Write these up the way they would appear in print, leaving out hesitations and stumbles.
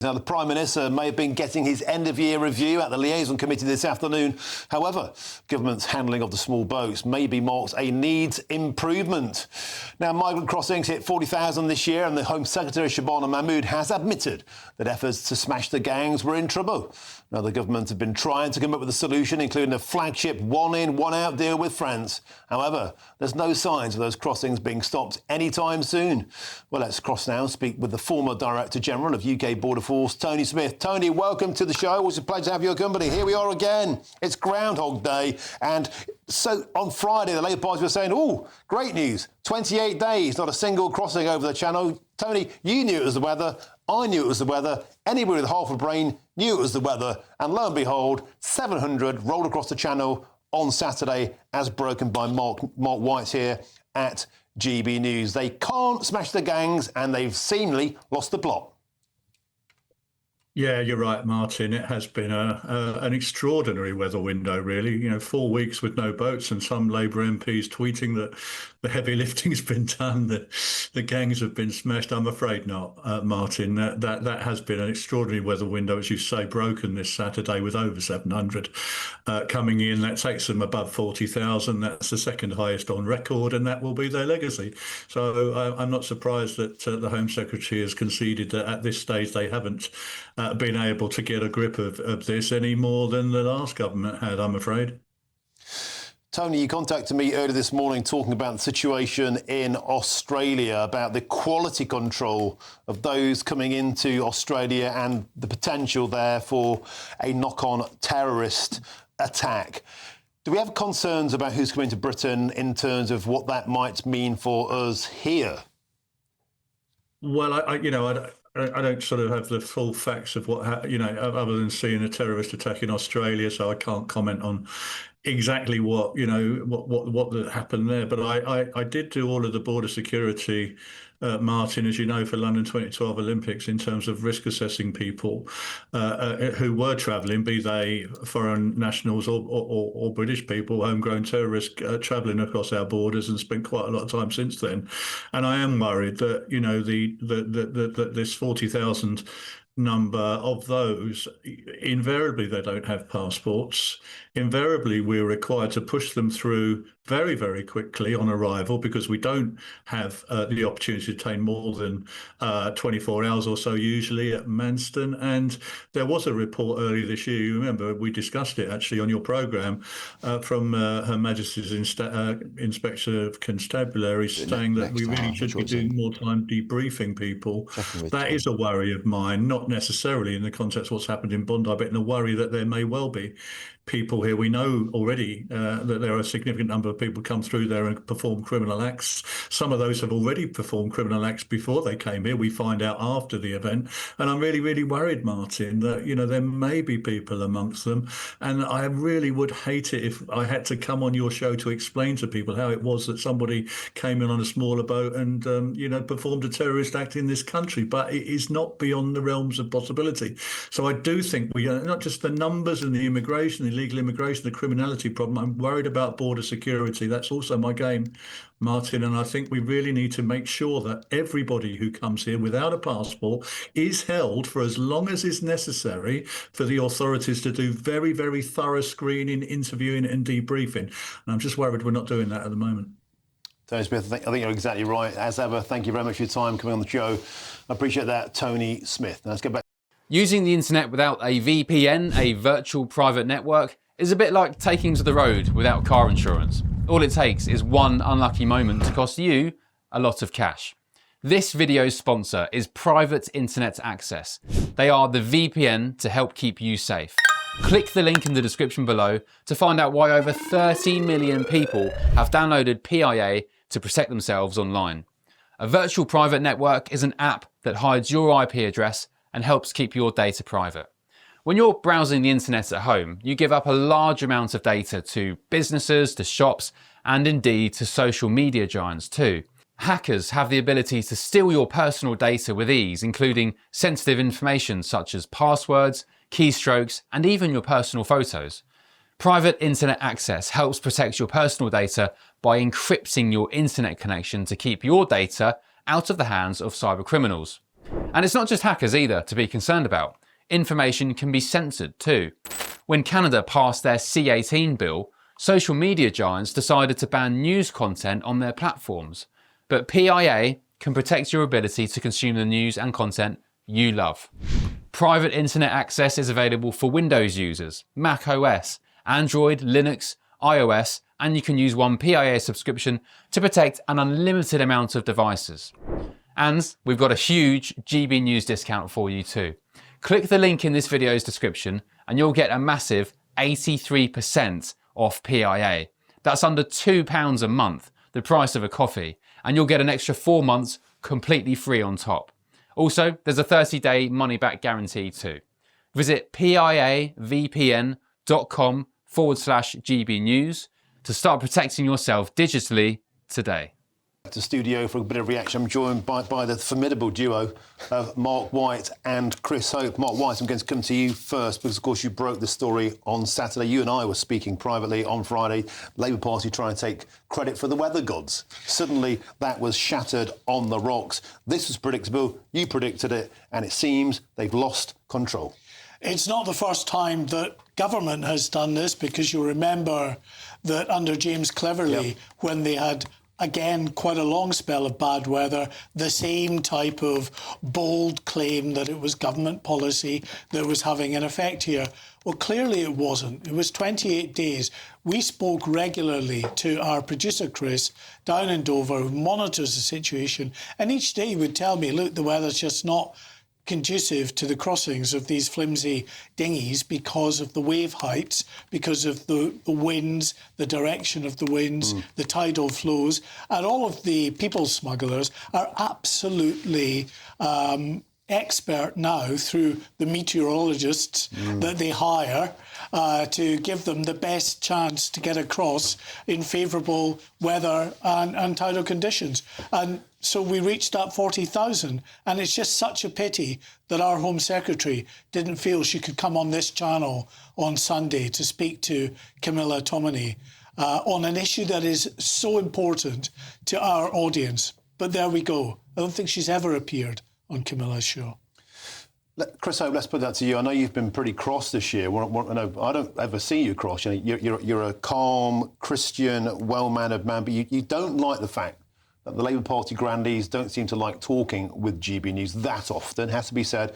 Now, the Prime Minister may have been getting his end-of-year review at the Liaison Committee this afternoon. However, government's handling of the small boats maybe marks a needs improvement. Now, migrant crossings hit 40,000 this year, and the Home Secretary Shabana Mahmood has admitted that efforts to smash the gangs were in trouble. Now, the government have been trying to come up with a solution, including a flagship one-in, one-out deal with France. However, there's no signs of those crossings being stopped anytime soon. Well, let's cross now and speak with the former Director General of UK Border Force, Tony Smith. Tony, welcome to the show. Always a pleasure to have your company. Here we are again. It's Groundhog Day. And so on Friday, the Labour Party were saying, oh, great news, 28 days, not a single crossing over the Channel. Tony, you knew it was the weather. I knew it was the weather. Anybody with half a brain knew it was the weather. And lo and behold, 700 rolled across the Channel on Saturday, as broken by Mark White here at GBNews. They can't smash the gangs, and they've seemingly lost the plot. Yeah, you're right, Martin. It has been an extraordinary weather window, really. You know, 4 weeks with no boats, and some Labour MPs tweeting that the heavy lifting's been done, that the gangs have been smashed. I'm afraid not, Martin. That has been an extraordinary weather window, as you say, broken this Saturday with over 700 coming in. That takes them above 40,000. That's the second highest on record, and that will be their legacy. So I'm not surprised that the Home Secretary has conceded that at this stage they haven't been able to get a grip of this any more than the last government had, I'm afraid. Tony, you contacted me earlier this morning talking about the situation in Australia, about the quality control of those coming into Australia and the potential there for a knock-on terrorist attack. Do we have concerns about who's coming to Britain in terms of what that might mean for us here? Well, I don't sort of have the full facts of what, other than seeing a terrorist attack in Australia, so I can't comment on exactly what happened there. But I did do all of the border security, Martin, as you know, for London 2012 Olympics, in terms of risk assessing people who were travelling, be they foreign nationals or British people, homegrown terrorists travelling across our borders, and spent quite a lot of time since then. And I am worried that, you know, that this 40,000 number of those, invariably they don't have passports. Invariably, we're required to push them through very, very quickly on arrival, because we don't have the opportunity to detain more than 24 hours or so, usually at Manston. And there was a report earlier this year, you remember, we discussed it actually on your programme, from Her Majesty's Inspector of Constabulary, saying that we really should be doing more time debriefing people. That is a worry of mine, not necessarily in the context of what's happened in Bondi, but in the worry that there may well be people here. We know already that there are a significant number of people come through there and perform criminal acts. Some of those have already performed criminal acts before they came here. We find out after the event. And I'm really, really worried, Martin, that, you know, there may be people amongst them. And I really would hate it if I had to come on your show to explain to people how it was that somebody came in on a smaller boat and, performed a terrorist act in this country. But it is not beyond the realms of possibility. So I do think we are not just the numbers and the immigration, the illegal immigration, the criminality problem. I'm worried about border security. That's also my game, Martin. And I think we really need to make sure that everybody who comes here without a passport is held for as long as is necessary for the authorities to do very, very thorough screening, interviewing and debriefing. And I'm just worried we're not doing that at the moment. Tony Smith, I think you're exactly right. As ever, thank you very much for your time coming on the show. I appreciate that, Tony Smith. Now let's get back. Using the internet without a VPN, a virtual private network, is a bit like taking to the road without car insurance. All it takes is one unlucky moment to cost you a lot of cash. This video's sponsor is Private Internet Access. They are the VPN to help keep you safe. Click the link in the description below to find out why over 30 million people have downloaded PIA to protect themselves online. A virtual private network is an app that hides your IP address and helps keep your data private. When you're browsing the internet at home, you give up a large amount of data to businesses, to shops, and indeed to social media giants too. Hackers have the ability to steal your personal data with ease, including sensitive information such as passwords, keystrokes, and even your personal photos. Private internet access helps protect your personal data by encrypting your internet connection to keep your data out of the hands of cyber criminals. And it's not just hackers either to be concerned about. Information can be censored too. When Canada passed their C-18 bill, social media giants decided to ban news content on their platforms. But PIA can protect your ability to consume the news and content you love. Private internet access is available for Windows users, Mac OS, Android, Linux, iOS, and you can use one PIA subscription to protect an unlimited amount of devices. And we've got a huge GB News discount for you too. Click the link in this video's description and you'll get a massive 83% off PIA. That's under £2 a month, the price of a coffee, and you'll get an extra 4 months completely free on top. Also, there's a 30-day money-back guarantee too. Visit piavpn.com/GB News to start protecting yourself digitally today. To studio for a bit of reaction. I'm joined by the formidable duo of Mark White and Chris Hope. Mark White, I'm going to come to you first because, of course, you broke the story on Saturday. You and I were speaking privately on Friday. Labour Party trying to take credit for the weather gods. Suddenly, that was shattered on the rocks. This was predictable. You predicted it, and it seems they've lost control. It's not the first time that government has done this, because you'll remember that under James Cleverly, when they had again, quite a long spell of bad weather, the same type of bold claim that it was government policy that was having an effect here. Well, clearly it wasn't. It was 28 days. We spoke regularly to our producer, Chris, down in Dover, who monitors the situation, and each day he would tell me, look, the weather's just not conducive to the crossings of these flimsy dinghies because of the wave heights, because of the winds, the direction of the winds, the tidal flows, and all of the people smugglers are absolutely expert now through the meteorologists that they hire to give them the best chance to get across in favourable weather and tidal conditions. And so we reached that 40,000, and it's just such a pity that our Home Secretary didn't feel she could come on this channel on Sunday to speak to Camilla Tominey on an issue that is so important to our audience. But there we go. I don't think she's ever appeared on Camilla's show. Chris Hope, let's put that to you. I know you've been pretty cross this year. I don't ever see you cross. You're a calm, Christian, well-mannered man, but you don't like the fact that the Labour Party grandees don't seem to like talking with GB News that often, has to be said.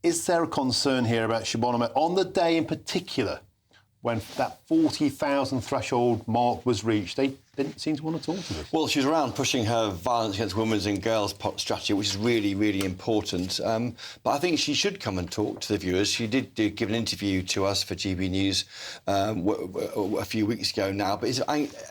Is there a concern here about Shabana Mahmood on the day in particular when that 40,000 threshold mark was reached? They didn't seem to want to talk to us. Well, she was around pushing her violence against women and girls strategy, which is really, really important. But I think she should come and talk to the viewers. She did give an interview to us for GB News a few weeks ago now. But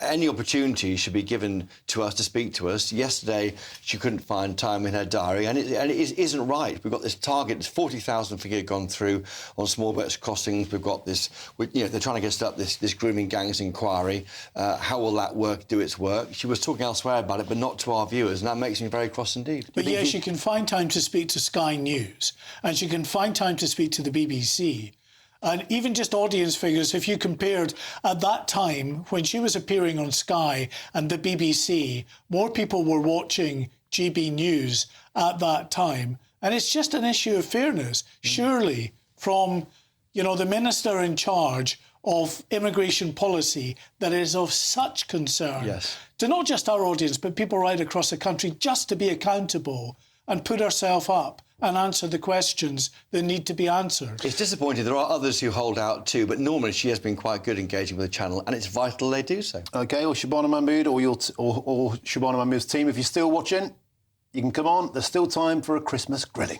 any opportunity should be given to us to speak to us. Yesterday, she couldn't find time in her diary, and it isn't right. We've got this target, this 40,000 figure gone through on small boats crossings. We've got this, they're trying to get up this grooming gangs inquiry. How will that work? Do its work. She was talking elsewhere about it, but not to our viewers, and that makes me very cross indeed. But yeah, she can find time to speak to Sky News, and she can find time to speak to the BBC. And even just audience figures, if you compared at that time when she was appearing on Sky and the BBC, more people were watching GB News at that time. And it's just an issue of fairness, surely, from, the minister in charge of immigration policy that is of such concern to not just our audience, but people right across the country, just to be accountable and put herself up and answer the questions that need to be answered. It's disappointing. There are others who hold out too, but normally she has been quite good engaging with the channel, and it's vital they do so. OK, or Shabana Mahmood or Shabana Mahmood's team, if you're still watching, you can come on. There's still time for a Christmas grilling.